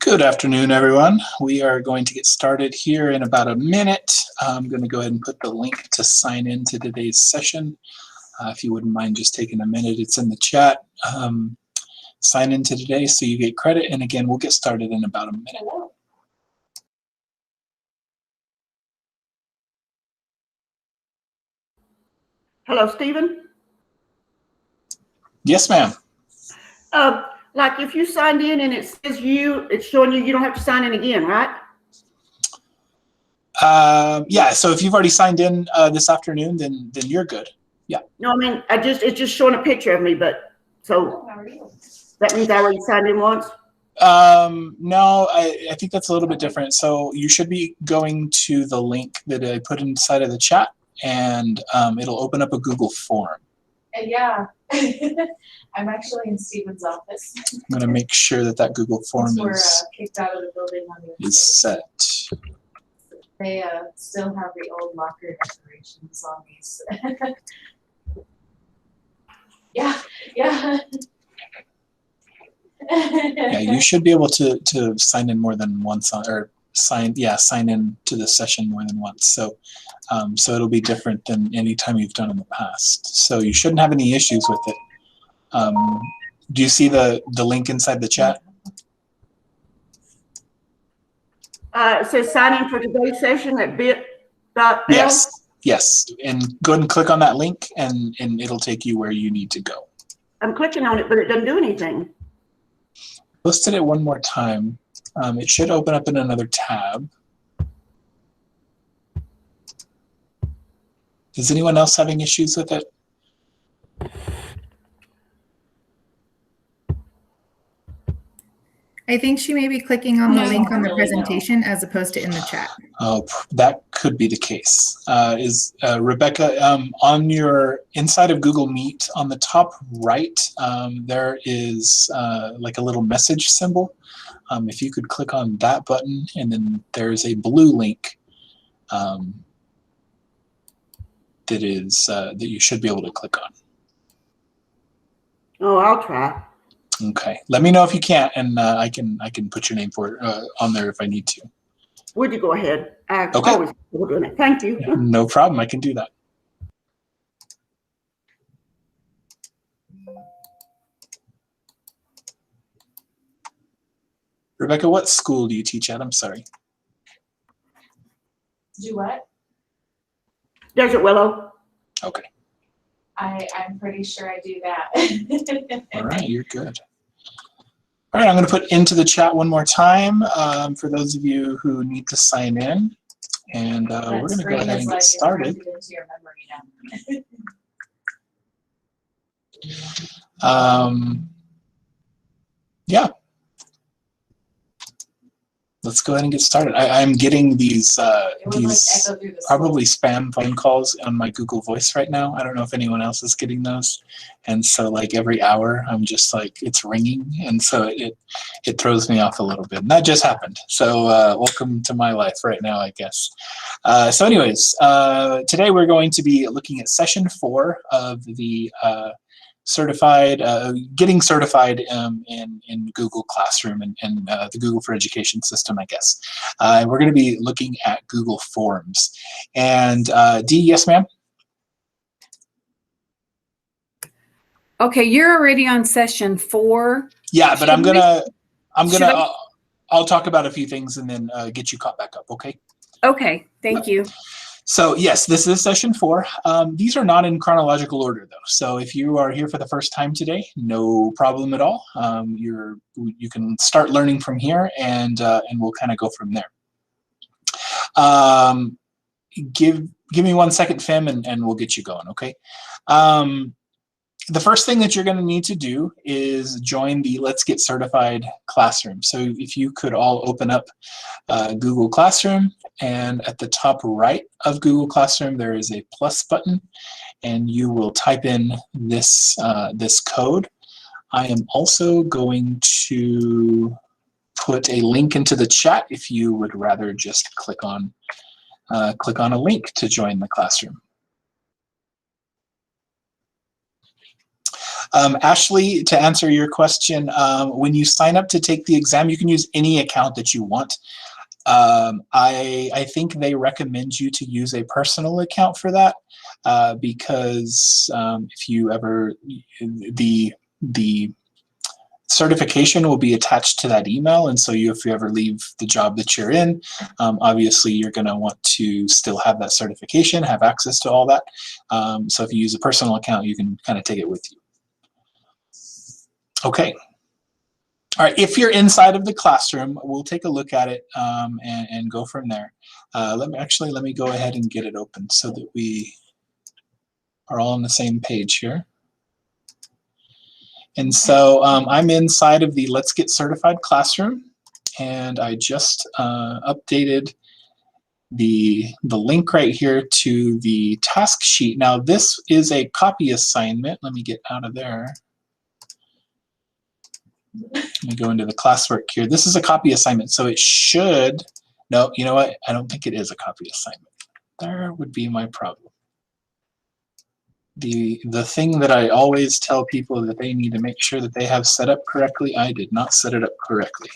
Good afternoon, everyone. We are going to get started here in about a minute. I'm going to go ahead and put the link to sign in to today's session. If you wouldn't mind just taking a minute, it's in the chat. Sign into today so you get credit. And again, we'll get started in about a minute. Hello, Stephen. Yes, ma'am. Like if you signed in and it says it's showing you don't have to sign in again, right? Yeah, so if you've already signed in this afternoon, then you're good. Yeah. No, I mean, it's just showing a picture of me, but so that means I already signed in once? No, I think that's a little bit different. So you should be going to the link that I put inside of the chat, and it'll open up a Google form. Yeah, I'm actually in Stephen's office. I'm going to make sure that Google form we're kicked out of the building on the is set. They still have the old locker decorations on these. Yeah. Yeah, you should be able to sign in more than once sign in to the session more than once. So so it'll be different than any time you've done in the past. So you shouldn't have any issues with it. Do you see the link inside the chat? It says sign in for today's session at bit.l. Yes, and go ahead and click on that link, and it'll take you where you need to go. I'm clicking on it, but it doesn't do anything. Listed it one more time. It should open up in another tab. Is anyone else having issues with it? I think she may be clicking on the link on the presentation as opposed to in the chat. Oh, that could be the case. Rebecca, on your inside of Google Meet, on the top right, there is like a little message symbol. If you could click on that button, and then there's a blue link that you should be able to click on. Oh, I'll try. Okay, let me know if you can't, and I can put your name for it on there if I need to. Would you go ahead? I Okay. always doing it. Thank you. Yeah, no problem. I can do that. Rebecca, what school do you teach at? I'm sorry. Do what? Desert Willow. Okay. I'm pretty sure I do that. All right, you're good. All right, I'm going to put into the chat one more time for those of you who need to sign in, and we're going to go ahead and get started. Yeah. Let's go ahead and get started. I'm getting these probably spam phone calls on my Google Voice right now. I don't know if anyone else is getting those. And so like every hour, I'm just like, it's ringing. And so it throws me off a little bit. And that just happened. So welcome to my life right now, I guess. So anyways, today we're going to be looking at session 4 of the getting certified in Google Classroom and the Google for Education system, I guess. We're going to be looking at Google Forms. And Dee, yes, ma'am? Okay, you're already on session 4. Yeah, but I'll talk about a few things and then get you caught back up, okay? Okay, thank you. So yes, this is session 4. These are not in chronological order though. So if you are here for the first time today, no problem at all. You can start learning from here, and we'll kind of go from there. Give me 1 second, Fim, and we'll get you going, okay? The first thing that you're going to need to do is join the Let's Get Certified Classroom. So if you could all open up Google Classroom, and at the top right of Google Classroom there is a plus button, and you will type in this code. I am also going to put a link into the chat if you would rather just click on a link to join the classroom. Ashley, to answer your question, when you sign up to take the exam, you can use any account that you want. I think they recommend you to use a personal account for that because if you ever, the certification will be attached to that email, and so if you ever leave the job that you're in, obviously you're going to want to still have that certification, have access to all that. So if you use a personal account, you can kind of take it with you. Okay. All right, if you're inside of the classroom, we'll take a look at it and go from there. Let me go ahead and get it open so that we are all on the same page here. And so I'm inside of the Let's Get Certified classroom, and I just updated the link right here to the task sheet. Now this is a copy assignment. Let me get out of there. Let me go into the classwork here. This is a copy assignment, so it should, no, you know what? I don't think it is a copy assignment. There would be my problem. The thing that I always tell people that they need to make sure that they have set up correctly, I did not set it up correctly.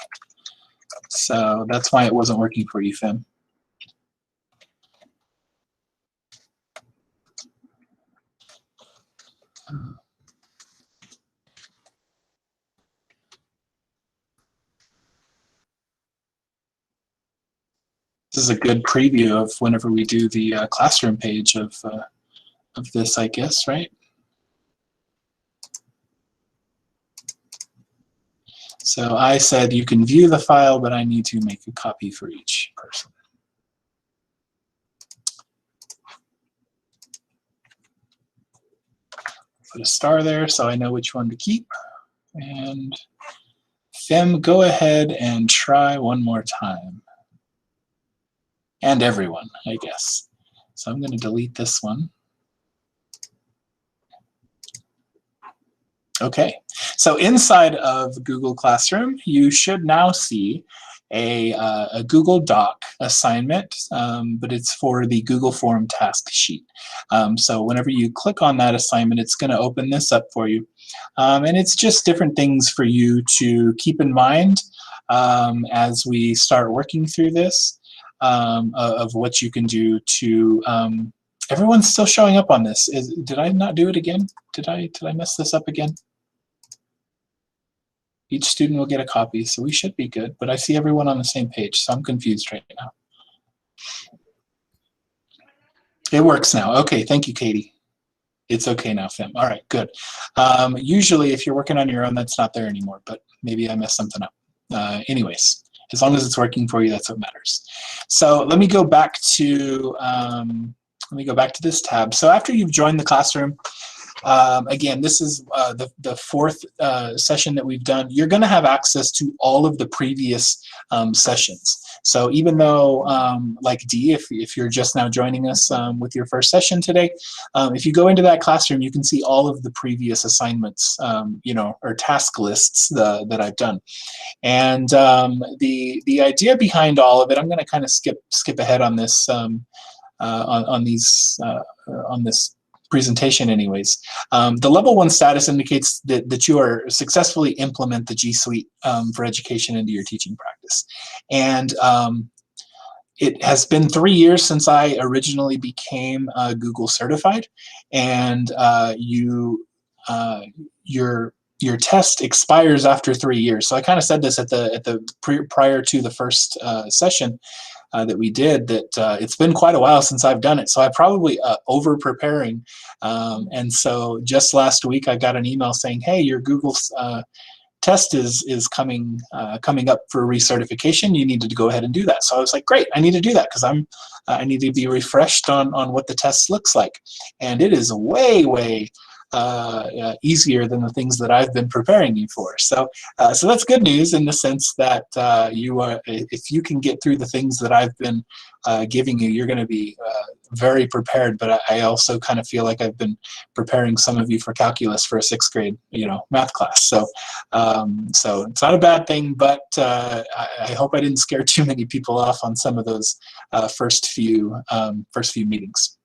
So that's why it wasn't working for you, Fem. This is a good preview of whenever we do the classroom page of this, I guess, right? So I said you can view the file, but I need to make a copy for each person. Put a star there so I know which one to keep. And Fem, go ahead and try one more time. And everyone, I guess. So I'm going to delete this one. Okay, so inside of Google Classroom, you should now see a Google Doc assignment, but it's for the Google Form task sheet. So whenever you click on that assignment, it's going to open this up for you. And it's just different things for you to keep in mind as we start working through this. Of what you can do to, everyone's still showing up on this. Did I not do it again? Did I mess this up again? Each student will get a copy, so we should be good, but I see everyone on the same page, so I'm confused right now. It works now. Okay, thank you, Katie. It's okay now, Fem. All right, good. Usually if you're working on your own, that's not there anymore, but maybe I messed something up. Anyways. As long as it's working for you, that's what matters. So let me go back to this tab. So after you've joined the classroom, again, this is the fourth session that we've done. You're going to have access to all of the previous sessions. So even though, like Dee, if you're just now joining us with your first session today, if you go into that classroom, you can see all of the previous assignments, you know, or task lists that I've done. And the idea behind all of it, I'm going to kind of skip ahead on this on this presentation anyways. The level 1 status indicates that you are successfully implement the G Suite for Education into your teaching practice. And it has been 3 years since I originally became Google certified, and your test expires after 3 years. So I kind of said this prior to the first session that we did, that it's been quite a while since I've done it. So I probably over preparing. And so just last week I got an email saying, hey, your Google test is coming up for recertification. You need to go ahead and do that. So I was like, great, I need to do that because I need to be refreshed on what the test looks like. And it is way easier than the things that I've been preparing you for. So so that's good news in the sense that if you can get through the things that I've been giving you, you're going to be very prepared. But I also kind of feel like I've been preparing some of you for calculus for a 6th grade, math class. So so it's not a bad thing, but I hope I didn't scare too many people off on some of those first few meetings.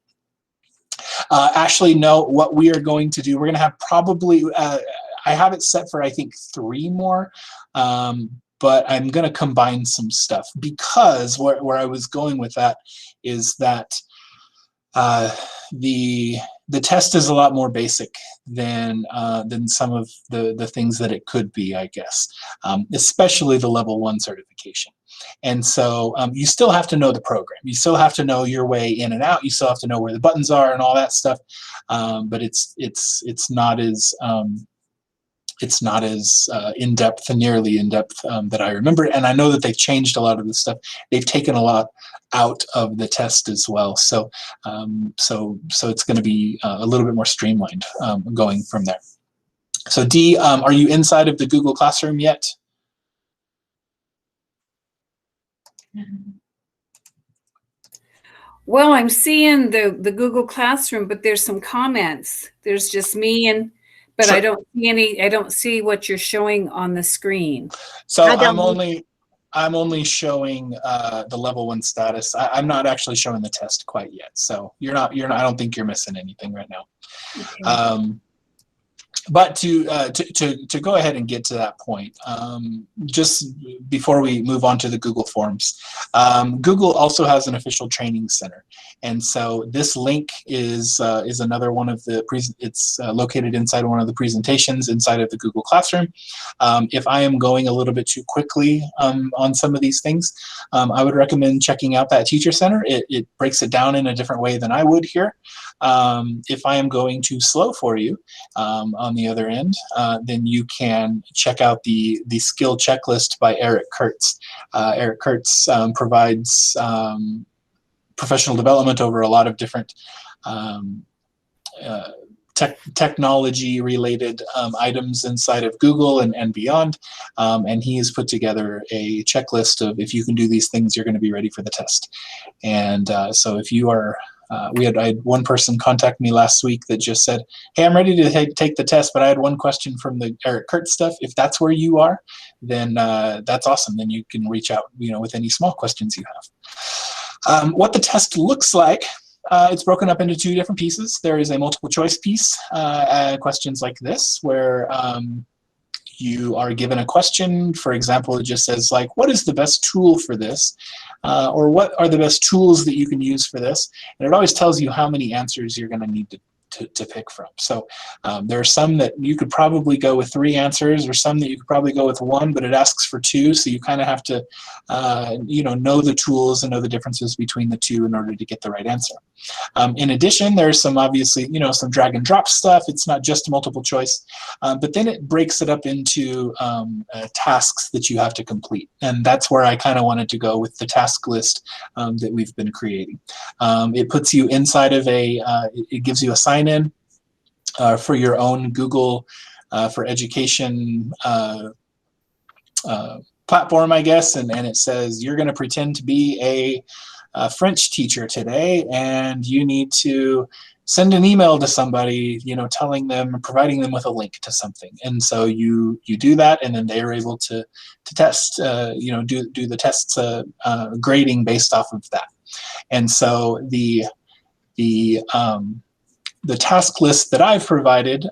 Ashley, no, what we are going to do, we're going to have probably, I have it set for, I think, 3 more, but I'm going to combine some stuff, because where I was going with that is that the test is a lot more basic than some of the things that it could be, I guess, especially the level 1 certification. And so you still have to know the program. You still have to know your way in and out. You still have to know where the buttons are and all that stuff. But it's not as in depth, nearly in depth that I remember. And I know that they've changed a lot of the stuff. They've taken a lot out of the test as well. So so it's going to be a little bit more streamlined going from there. So Dee, are you inside of the Google Classroom yet? Well, I'm seeing the Google Classroom, but there's some comments. There's just me but Sure. I don't see what you're showing on the screen. So I'm only showing the level 1 status. I'm not actually showing the test quite yet. So you're not, I don't think you're missing anything right now. Okay. But to go ahead and get to that point, just before we move on to the Google Forms, Google also has an official training center, and so this link is another one of the it's located inside one of the presentations inside of the Google Classroom. If I am going a little bit too quickly on some of these things, I would recommend checking out that teacher center. It breaks it down in a different way than I would here. If I am going too slow for you on the other end, then you can check out the skill checklist by Eric Kurtz. Eric Kurtz provides professional development over a lot of different technology related items inside of Google and beyond, and he has put together a checklist of, if you can do these things, you're going to be ready for the test. And so if you are I had one person contact me last week that just said, hey, I'm ready to take the test, but I had one question from the Eric Kurtz stuff. If that's where you are, then that's awesome. Then you can reach out, with any small questions you have. What the test looks like, it's broken up into 2 different pieces. There is a multiple choice piece, questions like this, where you are given a question. For example, it just says, like, what is the best tool for this? Or what are the best tools that you can use for this? And it always tells you how many answers you're going to need to pick from. So there are some that you could probably go with 3 answers, or some that you could probably go with 1, but it asks for 2. So you kind of have to, know the tools and know the differences between the 2 in order to get the right answer. In addition, there's some, obviously, some drag and drop stuff. It's not just multiple choice, but then it breaks it up into tasks that you have to complete. And that's where I kind of wanted to go with the task list that we've been creating. It puts you inside of it gives you a sign-in for your own Google for Education platform, I guess, and it says you're going to pretend to be a French teacher today, and you need to send an email to somebody, telling them, providing them with a link to something. And so you do that, and then they are able to test, do the tests grading based off of that. And so the task list that I've provided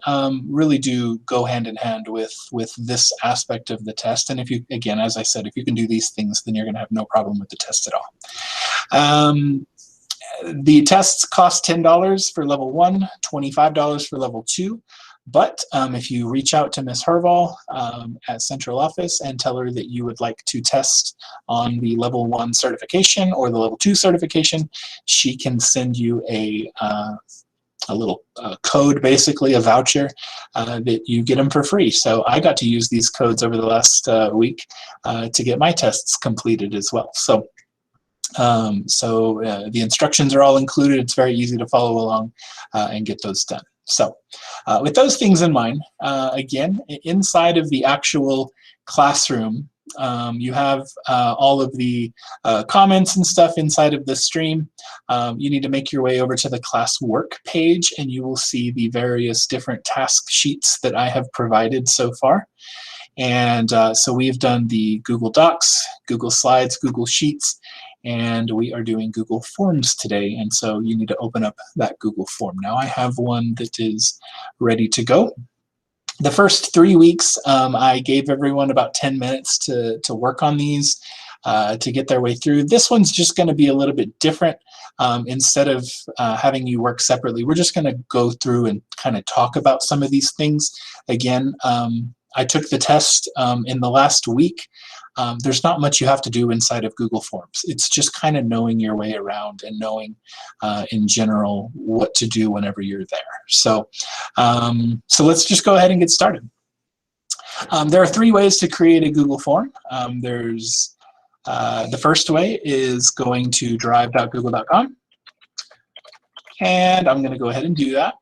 really do go hand in hand with this aspect of the test. And if you, again, as I said, if you can do these things, then you're going to have no problem with the test at all. The tests cost $10 for level 1, $25 for level 2. But if you reach out to Ms. Herval at central office and tell her that you would like to test on the level 1 certification or the level 2 certification, she can send you a little code, basically a voucher that you get them for free. So I got to use these codes over the last week to get my tests completed as well. So the instructions are all included. It's very easy to follow along and get those done. So with those things in mind, again, inside of the actual classroom, you have all of the comments and stuff inside of the stream. You need to make your way over to the class work page, and you will see the various different task sheets that I have provided so far. And so we've done the Google Docs, Google Slides, Google Sheets, and we are doing Google Forms today. And so you need to open up that Google form. Now I have one that is ready to go. The first 3 weeks, I gave everyone about 10 minutes to work on these, to get their way through. This one's just going to be a little bit different. Instead of having you work separately, we're just going to go through and kind of talk about some of these things. Again, I took the test in the last week. There's not much you have to do inside of Google Forms. It's just kind of knowing your way around and knowing in general what to do whenever you're there. So, so let's just go ahead and get started. There are 3 ways to create a Google form. The first way is going to drive.google.com, and I'm going to go ahead and do that.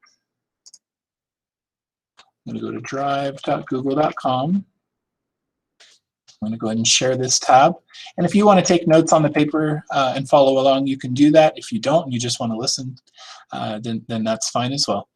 I'm going to go to drive.google.com. I'm going to go ahead and share this tab. And if you want to take notes on the paper and follow along, you can do that. If you don't and you just want to listen, then that's fine as well.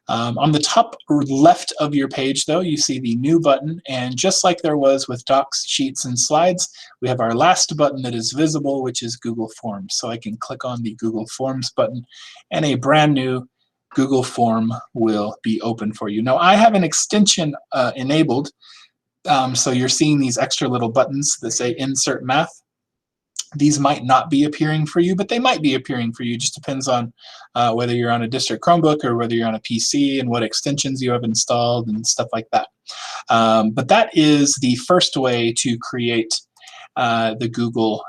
On the top left of your page, though, you see the New button. And just like there was with Docs, Sheets, and Slides, we have our last button that is visible, which is Google Forms. So I can click on the Google Forms button, and a brand new Google form will be open for you. Now, I have an extension enabled. So you're seeing these extra little buttons that say Insert Math. These might not be appearing for you, but they might be appearing for you. Just depends on whether you're on a district Chromebook or whether you're on a PC and what extensions you have installed and stuff like that. But that is the first way to create the Google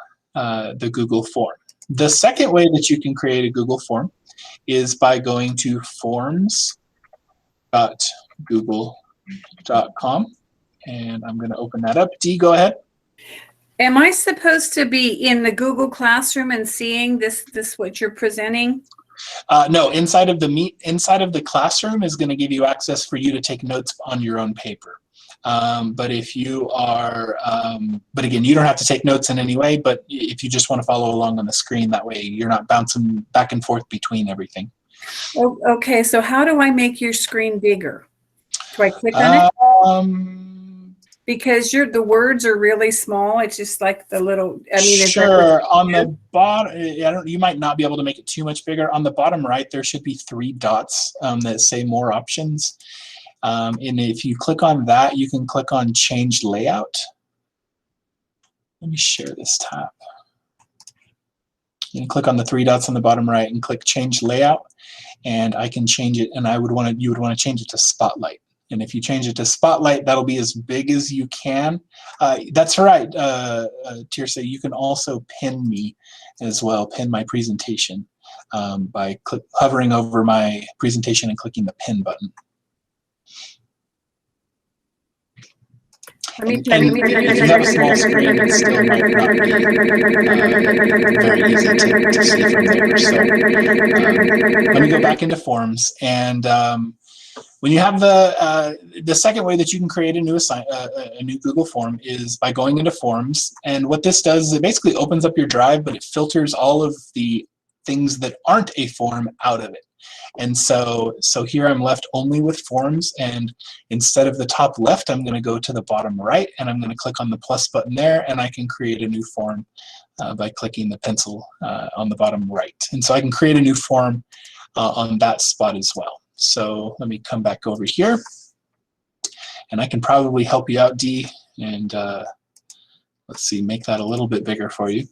form. The second way that you can create a Google form is by going to forms.google.com. And I'm going to open that up. Dee, go ahead. Am I supposed to be in the Google Classroom and seeing this what you're presenting? No, inside of the classroom is going to give you access for you to take notes on your own paper. But if you are, but again, you don't have to take notes in any way, but if you just want to follow along on the screen, that way you're not bouncing back and forth between everything. Oh, okay, so how do I make your screen bigger? Do I click on it? Because the words are really small. It's just like the little, I mean, sure. On the bottom, you might not be able to make it too much bigger. On the bottom right, there should be 3 dots that say More Options. And if you click on that, you can click on Change Layout. Let me share this tab. You can click on the 3 dots on the bottom right and click Change Layout, and I can change it. And you would want to change it to Spotlight. And if you change it to Spotlight, that'll be as big as you can. That's right, Tirsa, you can also pin me as well, pin my presentation by hovering over my presentation and clicking the pin button. Let me If you have a small screen, it still might not be very easy to see from there. So, let me go back into Forms, and when you have the second way that you can create a new Google form is by going into Forms. And what this does is it basically opens up your drive, but it filters all of the things that aren't a form out of it. And so here I'm left only with Forms, and instead of the top left, I'm going to go to the bottom right, and I'm going to click on the plus button there, and I can create a new form by clicking the pencil on the bottom right. And so I can create a new form on that spot as well. So let me come back over here, and I can probably help you out, Dee, and let's see, make that a little bit bigger for you.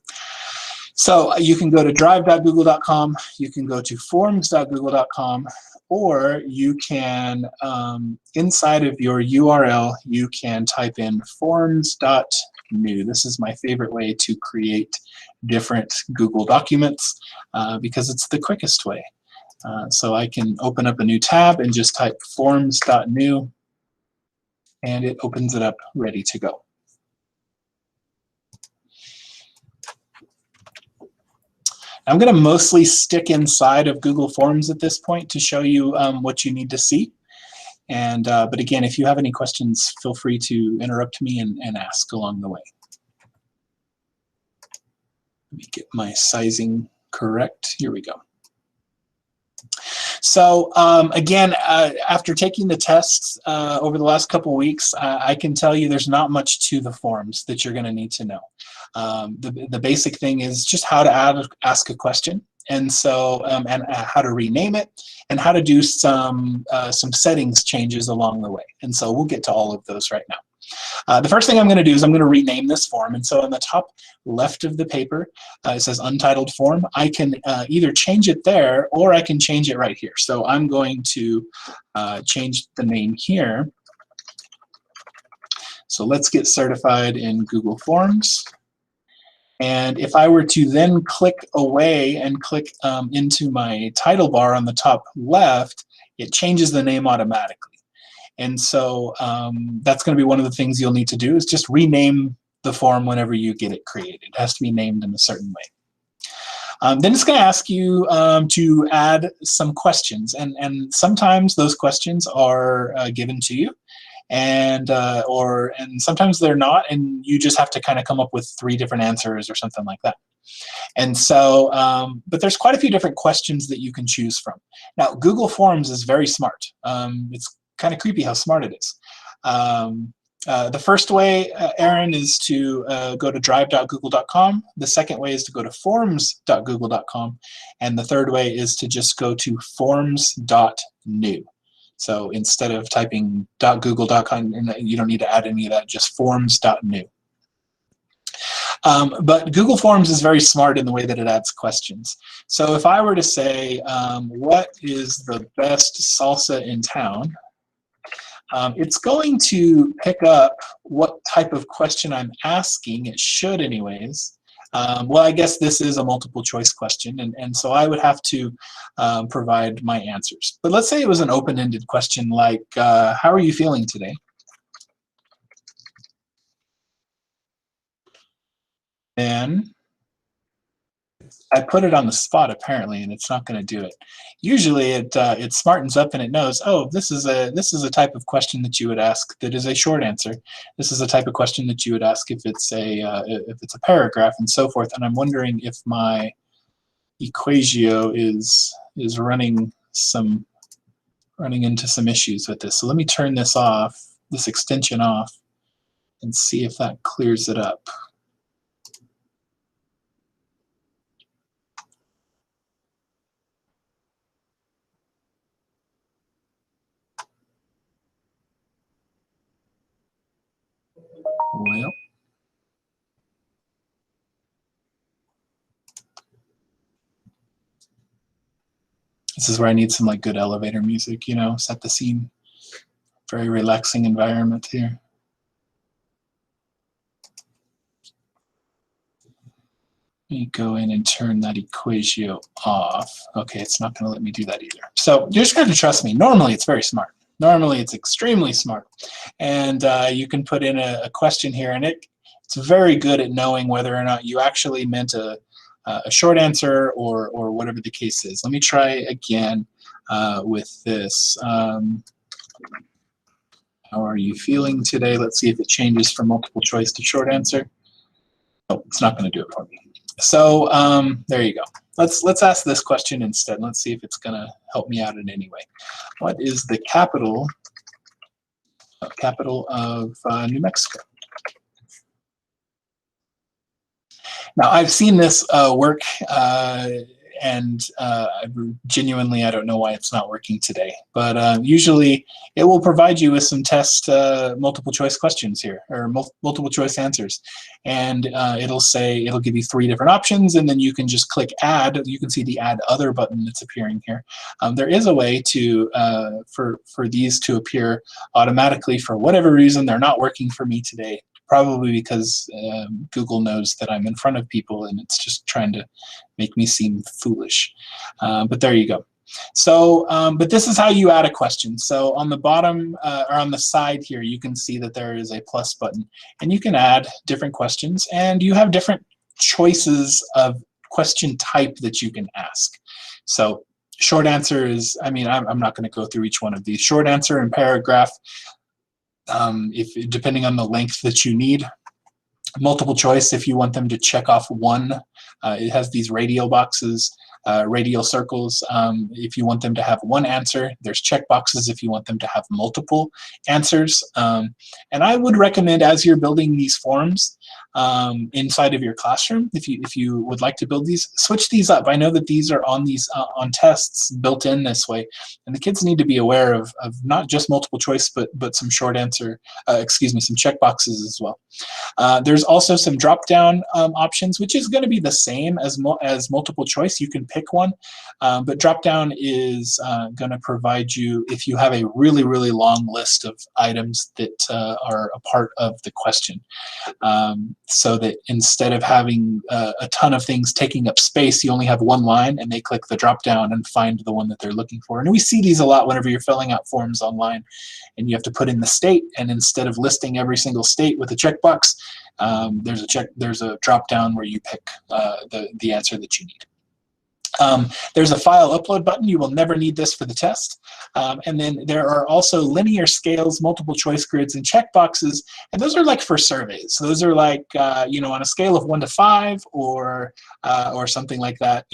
So you can go to drive.google.com, you can go to forms.google.com, or you can, inside of your URL, you can type in forms.new. This is my favorite way to create different Google documents because it's the quickest way. So I can open up a new tab and just type forms.new, and it opens it up ready to go. I'm going to mostly stick inside of Google Forms at this point to show you what you need to see. And but again, if you have any questions, feel free to interrupt me and ask along the way. Let me get my sizing correct. Here we go. So again, after taking the tests over the last couple weeks, I can tell you there's not much to the forms that you're going to need to know. The basic thing is just how to ask a question, and so and how to rename it, and how to do some settings changes along the way. And so we'll get to all of those right now. The first thing I'm going to do is I'm going to rename this form. And so on the top left of the paper, it says untitled form. I can either change it there, or I can change it right here. So I'm going to change the name here. So let's get certified in Google Forms. And if I were to then click away and click into my title bar on the top left, it changes the name automatically. And so that's going to be one of the things you'll need to do, is just rename the form whenever you get it created. It has to be named in a certain way. Then it's going to ask you to add some questions. And sometimes those questions are given to you, and sometimes they're not, and you just have to kind of come up with 3 different answers or something like that. And so, but there's quite a few different questions that you can choose from. Now, Google Forms is very smart. It's kind of creepy how smart it is. The first way, Aaron, is to go to drive.google.com. The second way is to go to forms.google.com. And the third way is to just go to forms.new. So instead of typing .google.com, you don't need to add any of that, just forms.new. But Google Forms is very smart in the way that it adds questions. So if I were to say, what is the best salsa in town? It's going to pick up what type of question I'm asking. It should anyways. Well, I guess this is a multiple choice question, and so I would have to provide my answers. But let's say it was an open-ended question like, how are you feeling today? Then I put it on the spot apparently, and it's not going to do it. Usually it smartens up and it knows, oh, this is a type of question that you would ask that is a short answer. This is a type of question that you would ask if it's a paragraph, and so forth. And I'm wondering if my Equatio is running into some issues with this. So let me turn this off, this extension off, and see if that clears it up. Well, this is where I need some like good elevator music, you know, set the scene. Very relaxing environment here. Let me go in and turn that Equatio off. Okay, it's not going to let me do that either. So you're just going to trust me. Normally, it's very smart. Normally, it's extremely smart. And you can put in a question here, and it's very good at knowing whether or not you actually meant a short answer or whatever the case is. Let me try again with this. How are you feeling today? Let's see if it changes from multiple choice to short answer. Oh, it's not going to do it for me. So there you go. Let's ask this question instead. Let's see if it's going to help me out in any way. What is the capital of New Mexico? Now, I've seen this work, and genuinely, I don't know why it's not working today. But usually, it will provide you with some test multiple choice questions here, or multiple choice answers. And it'll give you 3 different options, and then you can just click add. You can see the add other button that's appearing here. There is a way to for these to appear automatically. For whatever reason, they're not working for me today. Probably because Google knows that I'm in front of people and it's just trying to make me seem foolish. But there you go. So, but this is how you add a question. So on the bottom or on the side here, you can see that there is a plus button, and you can add different questions, and you have different choices of question type that you can ask. So short answer is, I mean, I'm not going to go through each one of these. Short answer and paragraph. Depending on the length that you need. Multiple choice, if you want them to check off one, it has these radial boxes. radial circles if you want them to have one answer. There's checkboxes if you want them to have multiple answers. And I would recommend, as you're building these forms inside of your classroom, if you would like to build these, switch these up. I know that these are on these on tests built in this way, and the kids need to be aware of not just multiple choice, but some short answer, some checkboxes as well. There's also some drop-down options, which is going to be the same as multiple choice. You can pick one, but drop-down is going to provide you, if you have a really, really long list of items that are a part of the question, so that instead of having a ton of things taking up space, you only have one line, and they click the drop-down and find the one that they're looking for. And we see these a lot whenever you're filling out forms online, and you have to put in the state, and instead of listing every single state with a checkbox, there's a drop-down where you pick the answer that you need. There's a file upload button. You will never need this for the test. And then there are also linear scales, multiple choice grids, and checkboxes. And those are like for surveys. So those are like, on a scale of 1 to 5 or something like that,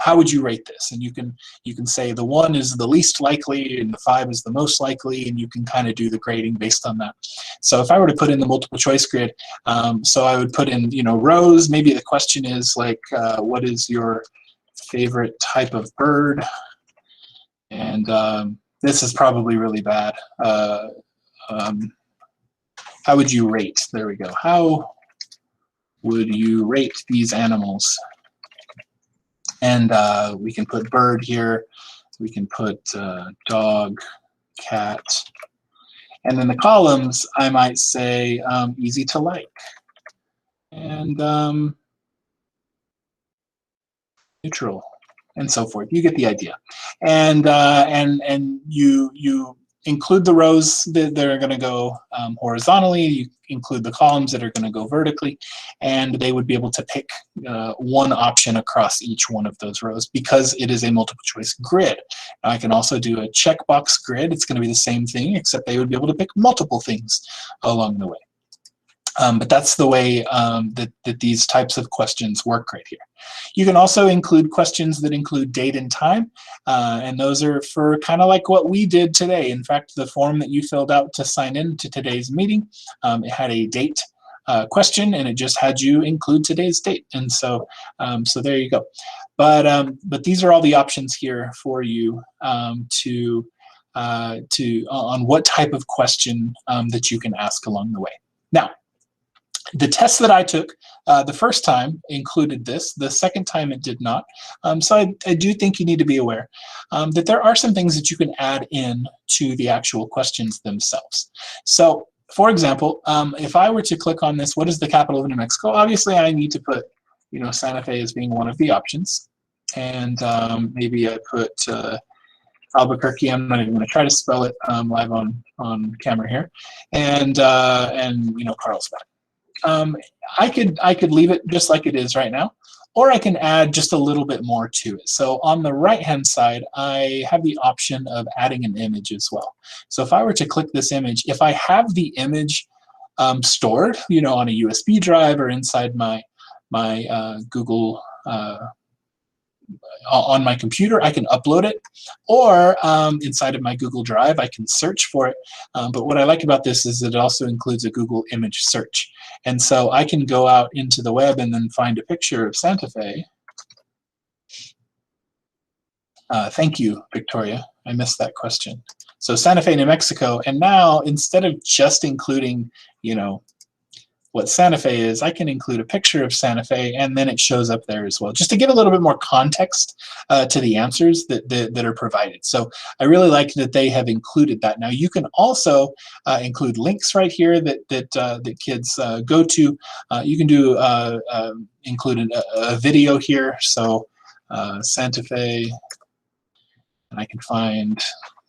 how would you rate this? And you can say the 1 is the least likely and the 5 is the most likely, and you can kind of do the grading based on that. So if I were to put in the multiple choice grid, so I would put in, rows. Maybe the question is like, what is your favorite type of bird? And this is probably really bad. How would you rate? There we go. How would you rate these animals? And we can put bird here. We can put dog, cat. And then the columns, I might say easy to like. And neutral, and so forth. You get the idea. And you include the rows that are going to go horizontally. You include the columns that are going to go vertically, and they would be able to pick one option across each one of those rows because it is a multiple choice grid. Now, I can also do a checkbox grid. It's going to be the same thing, except they would be able to pick multiple things along the way. But that's the way that these types of questions work right here. You can also include questions that include date and time, and those are for kind of like what we did today. In fact, the form that you filled out to sign in to today's meeting, it had a date question, and it just had you include today's date. And so, so there you go. But these are all the options here for you on what type of question that you can ask along the way. Now, the test that I took the first time included this. The second time it did not. So I do think you need to be aware that there are some things that you can add in to the actual questions themselves. So, for example, if I were to click on this, what is the capital of New Mexico? Obviously, I need to put, Santa Fe as being one of the options. And maybe I put Albuquerque. I'm not even going to try to spell it live on camera here. And Carlsbad. I could leave it just like it is right now, or I can add just a little bit more to it. So on the right-hand side, I have the option of adding an image as well. So if I were to click this image, if I have the image stored, on a USB drive or inside my Google on my computer, I can upload it, or inside of my Google Drive, I can search for it. But what I like about this is that it also includes a Google image search. And so I can go out into the web and then find a picture of Santa Fe. Thank you, Victoria. I missed that question. So Santa Fe, New Mexico. And now, instead of just including, what Santa Fe is, I can include a picture of Santa Fe, and then it shows up there as well, just to give a little bit more context to the answers that are provided. So I really like that they have included that. Now you can also include links right here that kids go to. You can do include a video here. So Santa Fe, and I can find.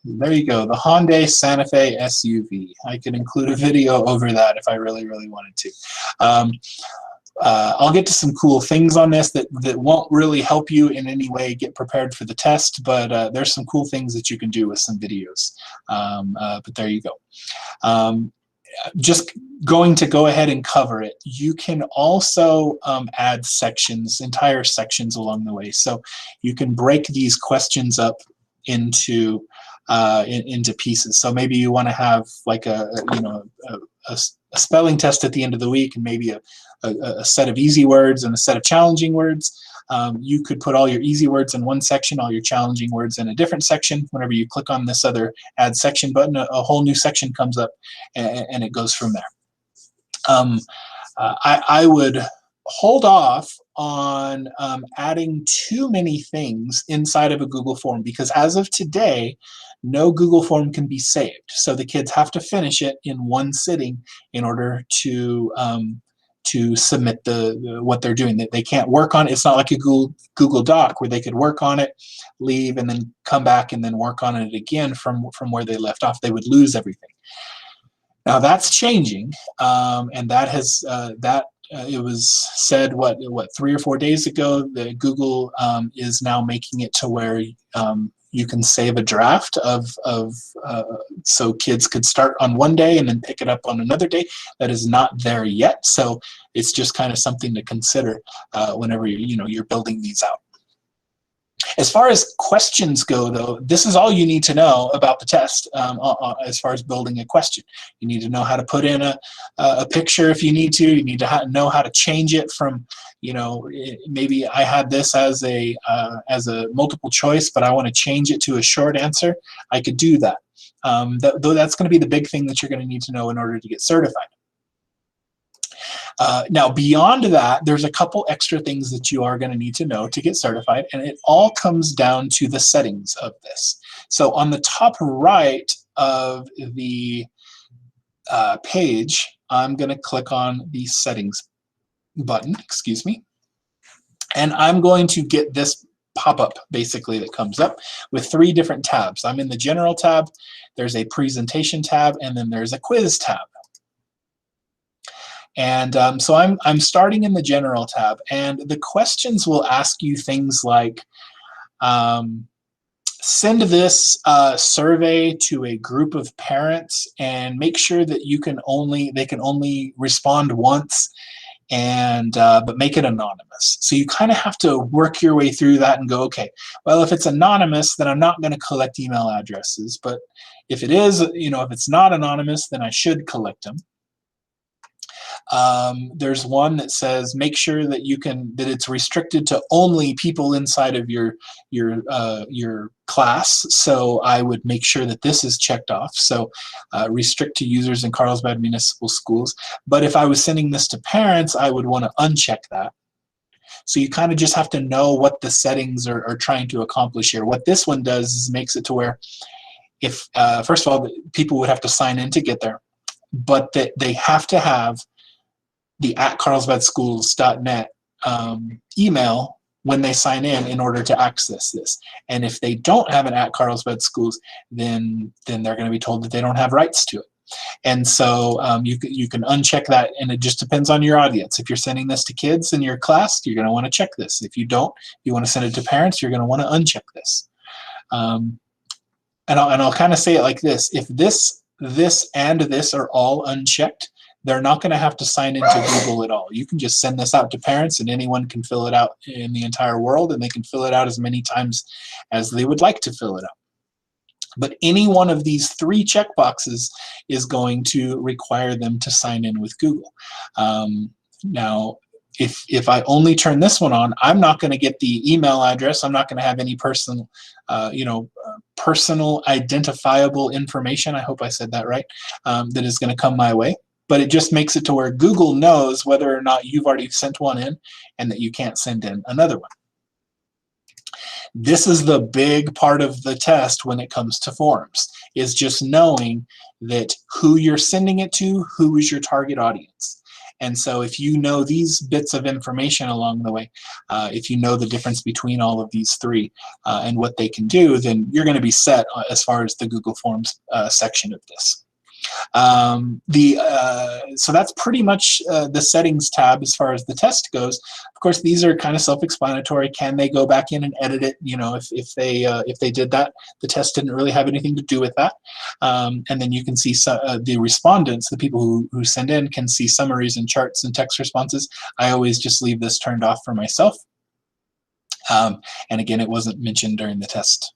There you go, the Hyundai Santa Fe SUV. I could include a video over that if I really, really wanted to. I'll get to some cool things on this that won't really help you in any way get prepared for the test, but there's some cool things that you can do with some videos. But there you go. just going to go ahead and cover it. You can also add sections, entire sections along the way. So you can break these questions up into pieces. So maybe you want to have like a spelling test at the end of the week, and maybe a set of easy words and a set of challenging words. You could put all your easy words in one section, all your challenging words in a different section. Whenever you click on this other add section button, a whole new section comes up, and it goes from there. I would hold off on adding too many things inside of a Google form, because as of today, no Google form can be saved. So the kids have to finish it in one sitting in order to submit what they're doing. That they can't work on it. It's not like a Google Doc where they could work on it, leave, and then come back and then work on it again from where they left off. They would lose everything. Now that's changing, and that has it was said what 3 or 4 days ago that Google is now making it to where you can save a draft so kids could start on one day and then pick it up on another day. That is not there yet, so it's just kind of something to consider whenever you're building these out. As far as questions go, though, this is all you need to know about the test. As far as building a question, you need to know how to put in a picture if you need to. You need to know how to change it from, maybe I had this as a multiple choice, but I want to change it to a short answer. I could do that. Though that's going to be the big thing that you're going to need to know in order to get certified. Now, beyond that, there's a couple extra things that you are going to need to know to get certified, and it all comes down to the settings of this. So on the top right of the page, I'm going to click on the settings button, excuse me, and I'm going to get this pop-up basically that comes up with 3 different tabs. I'm in the general tab, there's a presentation tab, and then there's a quiz tab. And so I'm starting in the general tab, and the questions will ask you things like, send this survey to a group of parents and make sure that they can only respond once, and but make it anonymous. So you kind of have to work your way through that and go, okay, well, if it's anonymous, then I'm not going to collect email addresses, but if it is, if it's not anonymous, then I should collect them. There's one that says make sure that that it's restricted to only people inside of your class. So I would make sure that this is checked off. So restrict to users in Carlsbad Municipal Schools. But if I was sending this to parents, I would want to uncheck that. So you kind of just have to know what the settings are trying to accomplish here. What this one does is makes it to where if first of all, people would have to sign in to get there, but that they have to have the @carlsbadschools.net email when they sign in order to access this. And if they don't have an @Carlsbad Schools, then they're going to be told that they don't have rights to it. And so you can uncheck that, and it just depends on your audience. If you're sending this to kids in your class, you're going to want to check this. If you don't, you want to send it to parents, you're going to want to uncheck this. And I'll kind of say it like this: if this and this are all unchecked, they're not going to have to sign into Google at all. You can just send this out to parents, and anyone can fill it out in the entire world, and they can fill it out as many times as they would like to fill it out. But any one of these 3 checkboxes is going to require them to sign in with Google. Now, if I only turn this one on, I'm not going to get the email address. I'm not going to have any personal identifiable information. I hope I said that right. That is going to come my way. But it just makes it to where Google knows whether or not you've already sent one in and that you can't send in another one. This is the big part of the test when it comes to forms, is just knowing that who you're sending it to, who is your target audience. And so if you know these bits of information along the way, if you know the difference between all of these 3 and what they can do, then you're going to be set as far as the Google Forms section of this. So that's pretty much the settings tab as far as the test goes. Of course, these are kind of self-explanatory. Can they go back in and edit it? You know, if they did that, the test didn't really have anything to do with that. And then you can see the respondents, the people who send in, can see summaries and charts and text responses. I always just leave this turned off for myself. And again, it wasn't mentioned during the test.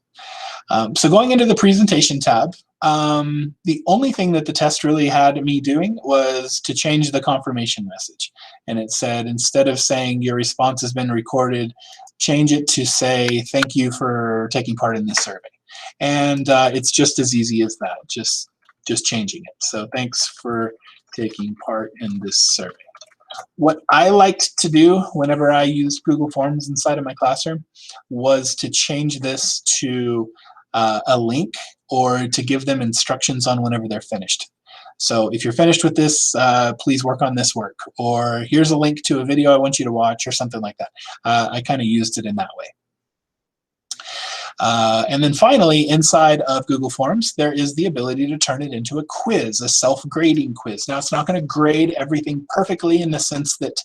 So going into the presentation tab, the only thing that the test really had me doing was to change the confirmation message. And it said, instead of saying your response has been recorded, change it to say, thank you for taking part in this survey. And it's just as easy as that, just changing it. So thanks for taking part in this survey. What I liked to do whenever I used Google Forms inside of my classroom was to change this to a link, or to give them instructions on whenever they're finished. So if you're finished with this, please work on this work, or here's a link to a video I want you to watch, or something like that. I kind of used it in that way. And then finally, inside of Google Forms, there is the ability to turn it into a quiz, a self-grading quiz. Now, it's not going to grade everything perfectly, in the sense that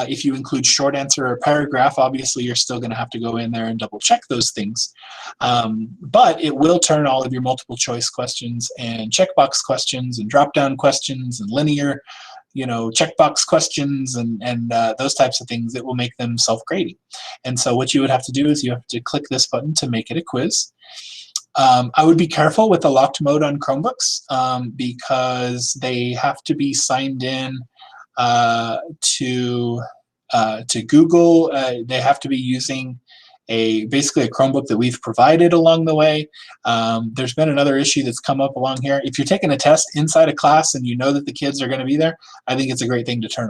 if you include short answer or paragraph, obviously you're still going to have to go in there and double check those things. But it will turn all of your multiple choice questions and checkbox questions and drop-down questions and linear, you know, checkbox questions and those types of things. It will make them self-grading. And so what you would have to do is you have to click this button to make it a quiz. I would be careful with the locked mode on Chromebooks because they have to be signed in to Google. They have to be using basically a Chromebook that we've provided along the way. There's been another issue that's come up along here. If you're taking a test inside a class and you know that the kids are going to be there, I think it's a great thing to turn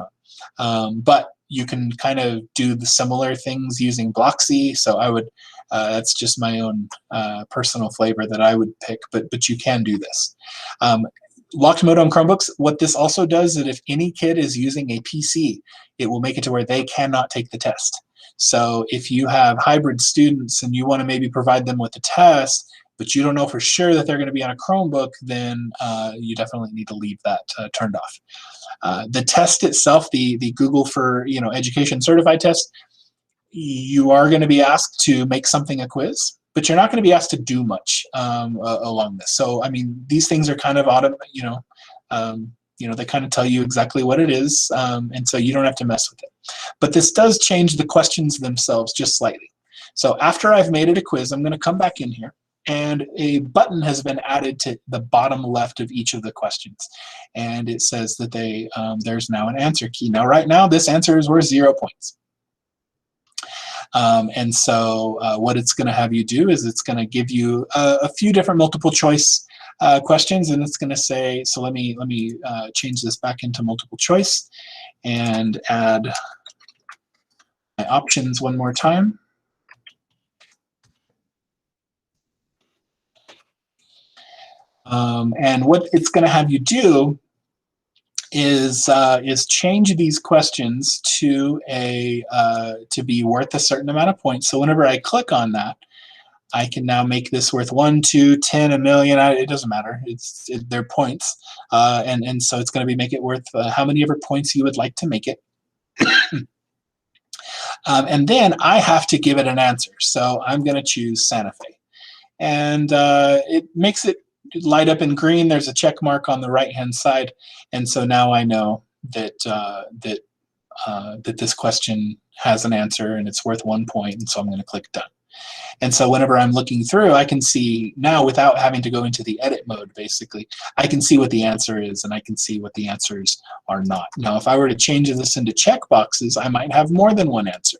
on. But you can kind of do the similar things using Blocksy. So I would, that's just my own personal flavor that I would pick, but you can do this. Locked mode on Chromebooks, what this also does is that if any kid is using a PC, it will make it to where they cannot take the test. So if you have hybrid students and you want to maybe provide them with a test, but you don't know for sure that they're going to be on a Chromebook, then you definitely need to leave that turned off. The test itself, the Google for Education Certified test, you are going to be asked to make something a quiz, but you're not going to be asked to do much along this. So I mean, these things are kind of they kind of tell you exactly what it is, and so you don't have to mess with it. But this does change the questions themselves just slightly. So after I've made it a quiz, I'm going to come back in here, and a button has been added to the bottom left of each of the questions. And it says that there's now an answer key. Now, right now, this answer is worth 0 points. And so what it's going to have you do is it's going to give you a few different multiple choice questions, and it's going to say, so let me change this back into multiple choice and add my options one more time. And what it's going to have you do is change these questions to be worth a certain amount of points. So whenever I click on that, I can now make this worth 1, 2, 10, a million. It doesn't matter. They're points, and so it's going to make it worth how many ever points you would like to make it. And then I have to give it an answer. So I'm going to choose Santa Fe, and it makes it light up in green. There's a check mark on the right-hand side, and so now I know that that this question has an answer and it's worth 1 point, and so I'm going to click done. And so whenever I'm looking through, I can see now, without having to go into the edit mode, basically, I can see what the answer is and I can see what the answers are not. Now, if I were to change this into checkboxes, I might have more than one answer.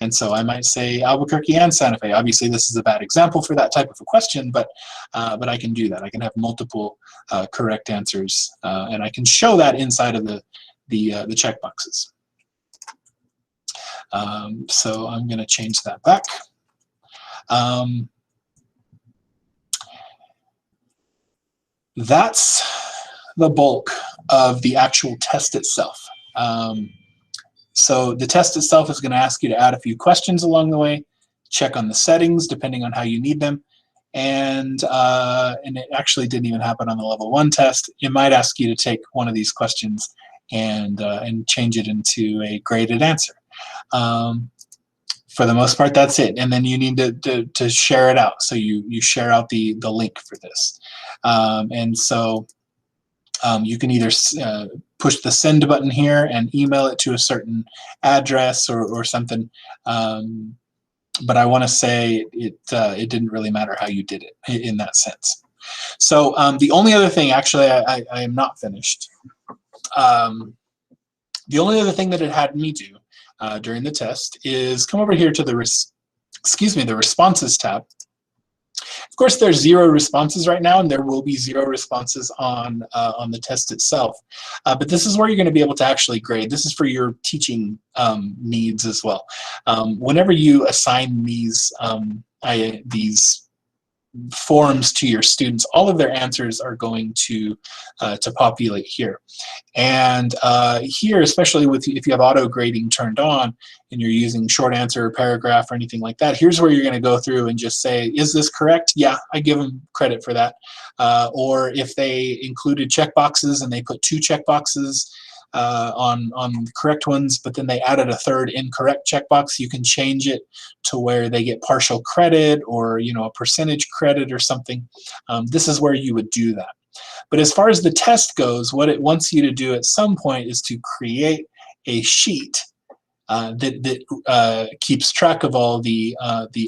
And so I might say Albuquerque and Santa Fe. Obviously, this is a bad example for that type of a question, but I can do that. I can have multiple correct answers, and I can show that inside of the checkboxes. So I'm going to change that back. That's the bulk of the actual test itself. So the test itself is going to ask you to add a few questions along the way, check on the settings depending on how you need them, and it actually didn't even happen on the level 1 test. It might ask you to take one of these questions and change it into a graded answer. For the most part, that's it. And then you need to share it out. So you share out the link for this. And so you can either push the send button here and email it to a certain address or something. But I want to say it didn't really matter how you did it in that sense. So the only other thing, actually, I am not finished. The only other thing that it had me do during the test is come over here to the responses tab. Of course, there's 0 responses right now, and there will be 0 responses on the test itself. But this is where you're going to be able to actually grade. This is for your teaching needs as well. Whenever you assign these forms to your students, all of their answers are going to populate here. And here, especially if you have auto grading turned on and you're using short answer or paragraph or anything like that, here's where you're going to go through and just say, is this correct? Yeah, I give them credit for that. Or if they included checkboxes and they put 2 checkboxes on the correct ones, but then they added a third incorrect checkbox, you can change it to where they get partial credit or a percentage credit or something. This is where you would do that. But as far as the test goes, what it wants you to do at some point is to create a sheet that keeps track of all the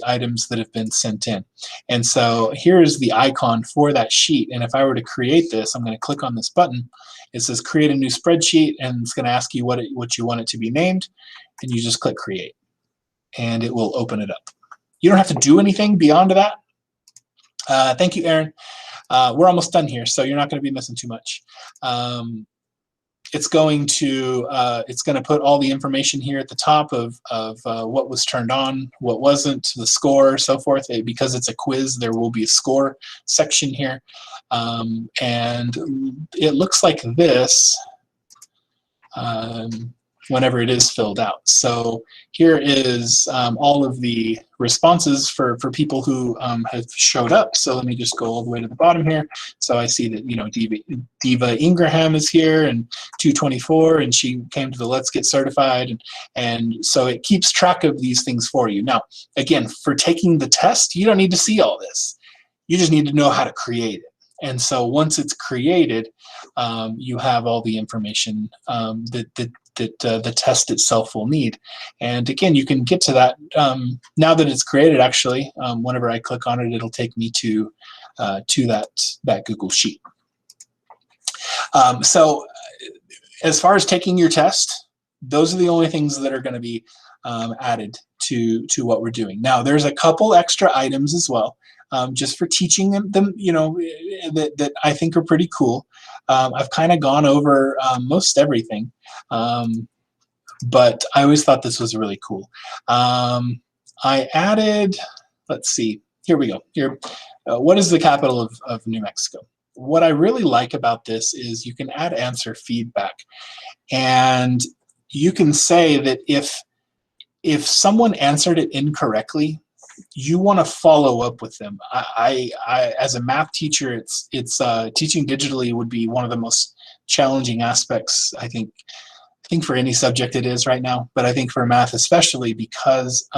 items that have been sent in. And so here's the icon for that sheet. And if I were to create this, I'm going to click on this button. It says create a new spreadsheet, and it's going to ask you what you want it to be named, and you just click create, and it will open it up. You don't have to do anything beyond that. Thank you, Aaron. We're almost done here, so you're not going to be missing too much. It's going to put all the information here at the top of what was turned on, what wasn't, the score, so forth. Because it's a quiz, there will be a score section here. And it looks like this whenever it is filled out. So here is all of the responses for people who have showed up. So let me just go all the way to the bottom here. So I see that Diva Ingraham is here, and 224, and she came to the Let's Get Certified, and so it keeps track of these things for you. Now, again, for taking the test, you don't need to see all this. You just need to know how to create it. And so once it's created, you have all the information that the test itself will need. And again, you can get to that now that it's created. Actually, whenever I click on it, it'll take me to that Google Sheet. So as far as taking your test, those are the only things that are going to be added to what we're doing. Now, there's a couple extra items as well. Just for teaching them, that I think are pretty cool. I've kind of gone over most everything, but I always thought this was really cool. I added, let's see, here we go. Here, what is the capital of New Mexico? What I really like about this is you can add answer feedback, and you can say that if someone answered it incorrectly, you want to follow up with them. I as a math teacher, it's teaching digitally would be one of the most challenging aspects. I think for any subject it is right now, but I think for math especially, because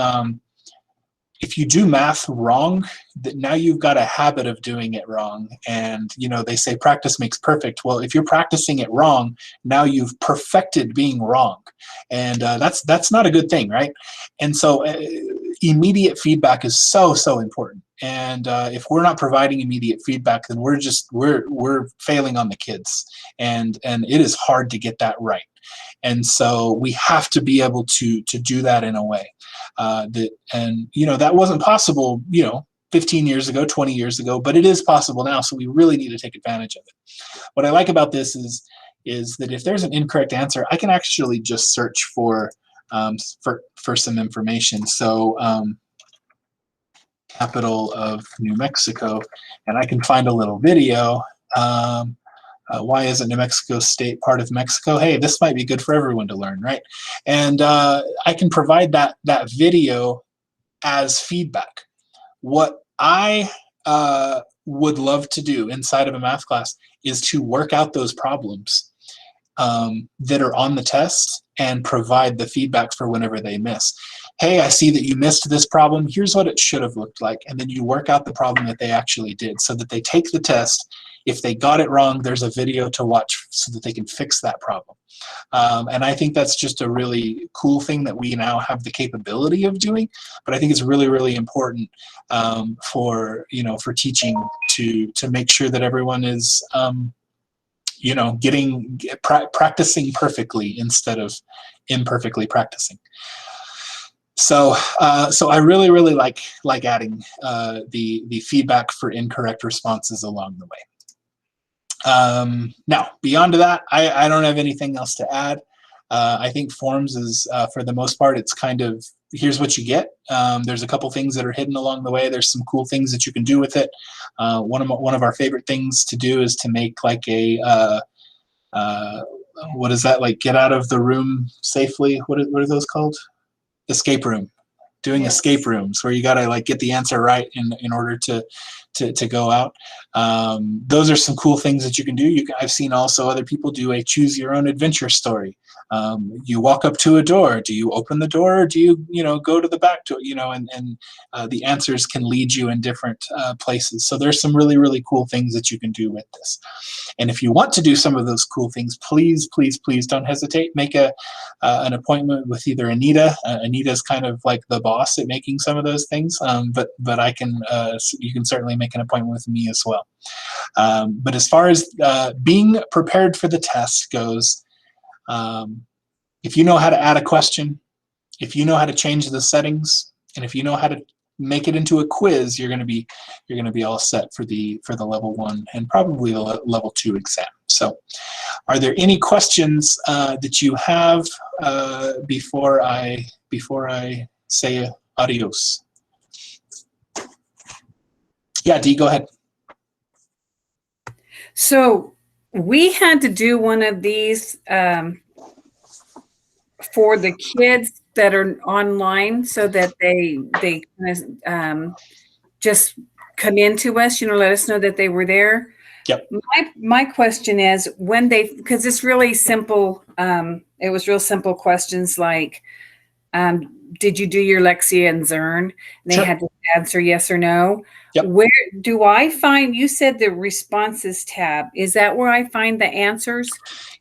if you do math wrong, that now you've got a habit of doing it wrong. And they say practice makes perfect. Well, if you're practicing it wrong, now you've perfected being wrong, and that's not a good thing, right? And so immediate feedback is so important. And if we're not providing immediate feedback, then we're failing on the kids, and it is hard to get that right. And so we have to be able to do that in a way that wasn't possible 15 years ago, 20 years ago, but it is possible now. So we really need to take advantage of it. What I like about this is that if there's an incorrect answer, I can actually just search for some information. So capital of New Mexico, and I can find a little video. Why isn't New Mexico State part of Mexico? Hey, this might be good for everyone to learn, right? And I can provide that video as feedback. What I would love to do inside of a math class is to work out those problems that are on the test and provide the feedback for whenever they miss. Hey, I see that you missed this problem. Here's what it should have looked like. And then you work out the problem that they actually did so that they take the test. If they got it wrong, there's a video to watch so that they can fix that problem. And I think that's just a really cool thing that we now have the capability of doing. But I think it's really, really important for teaching to make sure that everyone is practicing perfectly instead of imperfectly practicing. So I really, really like adding the feedback for incorrect responses along the way. Now, beyond that, I don't have anything else to add. I think forms is, for the most part, it's kind of, here's what you get. There's a couple things that are hidden along the way. There's some cool things that you can do with it. One of our favorite things to do is to make like a, what is that, like get out of the room safely? What are those called? Escape room. Doing Yes. escape rooms where you got to like get the answer right in order to go out. Those are some cool things that you can do. I've seen also other people do a choose your own adventure story. You walk up to a door. Do you open the door or do you go to the back door? And the answers can lead you in different places. So there's some really, really cool things that you can do with this. And if you want to do some of those cool things, please, please, please don't hesitate. Make an appointment with either Anita. Anita's kind of like the boss at making some of those things, but you can certainly make an appointment with me as well. But as far as being prepared for the test goes, if you know how to add a question, if you know how to change the settings, and if you know how to make it into a quiz, you're going to be all set for the level 1 and probably the level 2 exam. So, are there any questions that you have before I say adios? Yeah, Dee, go ahead. So we had to do one of these for the kids that are online so that they kind of just come into us, let us know that they were there. Yep. My question is because it's really simple. It was real simple questions like, did you do your Lexia and Zern? And they Sure. had to answer yes or no. Yep. Where do I find, you said the responses tab, is that where I find the answers?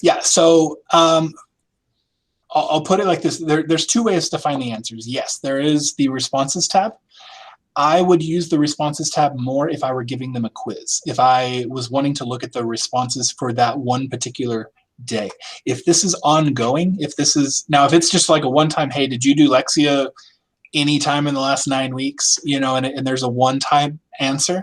Yeah, so I'll put it like this. There's two ways to find the answers. Yes, there is the responses tab. I would use the responses tab more if I were giving them a quiz, if I was wanting to look at the responses for that one particular day. If this is ongoing, if it's just like a one-time, hey, did you do Lexia anytime in the last 9 weeks, and there's a one-time answer,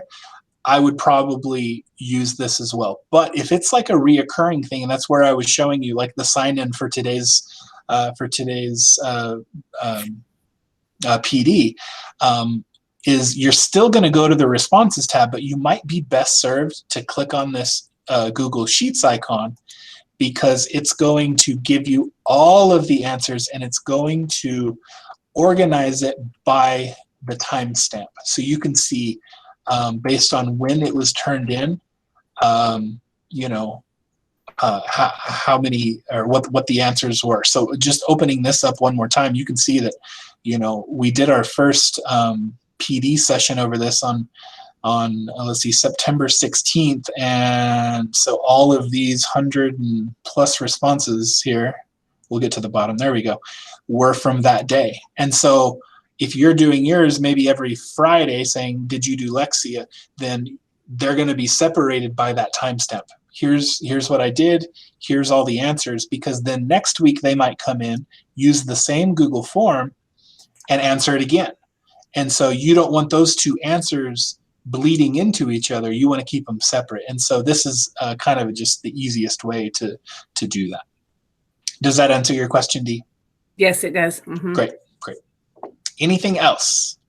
I would probably use this as well. But if it's like a reoccurring thing, and that's where I was showing you like the sign-in for today's PD, is you're still going to go to the responses tab, but you might be best served to click on this Google Sheets icon, because it's going to give you all of the answers and it's going to organize it by the timestamp. So you can see based on when it was turned in, how many or what the answers were. So just opening this up one more time, you can see that, we did our first PD session over this on let's see, September 16th. And so all of these 100+ responses here, we'll get to the bottom, there we go, were from that day. And so if you're doing yours maybe every Friday saying, did you do Lexia, then they're going to be separated by that timestamp. Here's what I did, here's all the answers, because then next week they might come in, use the same Google form, and answer it again. And so you don't want those two answers bleeding into each other. You want to keep them separate. And so this is kind of just the easiest way to do that. Does that answer your question, Dee? Yes, it does. Mm-hmm. Great. Anything else?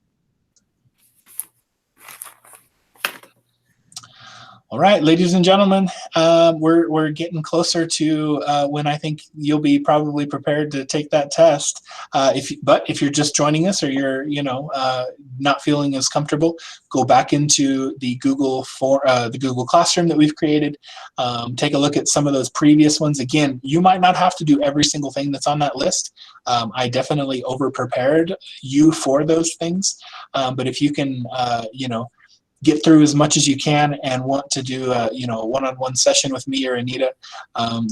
All right, ladies and gentlemen, we're getting closer to when I think you'll be probably prepared to take that test. But if you're just joining us or you're not feeling as comfortable, go back into the Google Classroom that we've created. Take a look at some of those previous ones. Again, you might not have to do every single thing that's on that list. I definitely over-prepared you for those things, but if you can, get through as much as you can and want to do a one-on-one session with me or Anita,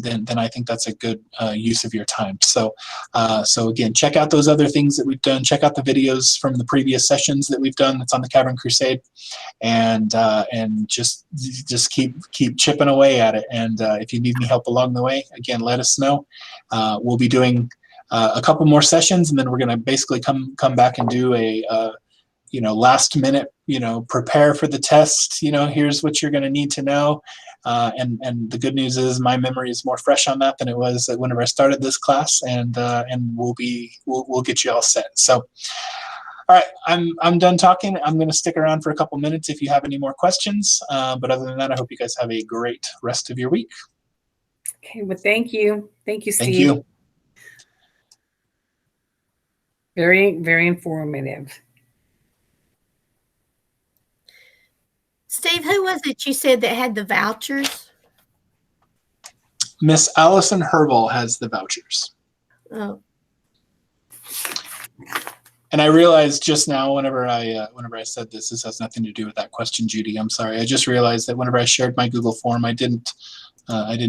then I think that's a good use of your time. So again, check out those other things that we've done. Check out the videos from the previous sessions that we've done that's on the Cavern Crusade, and just keep chipping away at it. And if you need any help along the way, again, let us know. We'll be doing a couple more sessions, and then we're going to basically come back and do a last minute, prepare for the test, here's what you're going to need to know. And the good news is my memory is more fresh on that than it was whenever I started this class, and we'll get you all set. So, all right, I'm done talking. I'm going to stick around for a couple minutes if you have any more questions. But other than that, I hope you guys have a great rest of your week. Okay, well, thank you. Thank you, Steve. Thank you. Very, very informative. Steve, who was it you said that had the vouchers? Miss Allison Herbal has the vouchers. Oh, And I realized just now, whenever I said this has nothing to do with that question, Judy. I'm sorry. I just realized that whenever I shared my Google form, I didn't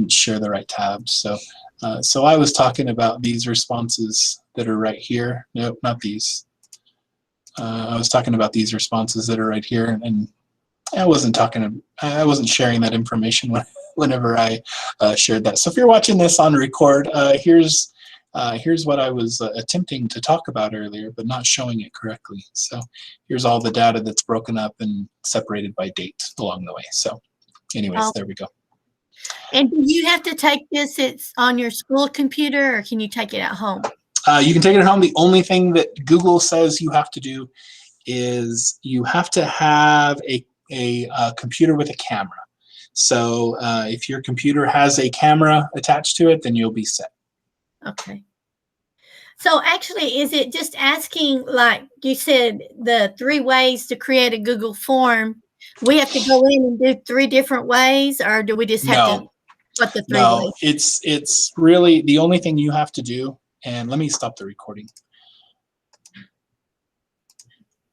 share the right tabs. So I was talking about these responses that are right here. Nope, not these. I was talking about these responses that are right here, and I wasn't sharing that information whenever I shared that. So if you're watching this on record, here's what I was attempting to talk about earlier, but not showing it correctly. So here's all the data that's broken up and separated by date along the way. So anyways, there we go. and do you have to take this? It's on your school computer, or can you take it at home? You can take it at home. The only thing that Google says you have to do is you have to have a computer with a camera. So if your computer has a camera attached to it, then you'll be set. Okay. So actually, is it just asking, like you said, the 3 ways to create a Google form? We have to go in and do 3 different ways, or do we just have to put the 3 ways? No, it's really the only thing you have to do. And let me stop the recording.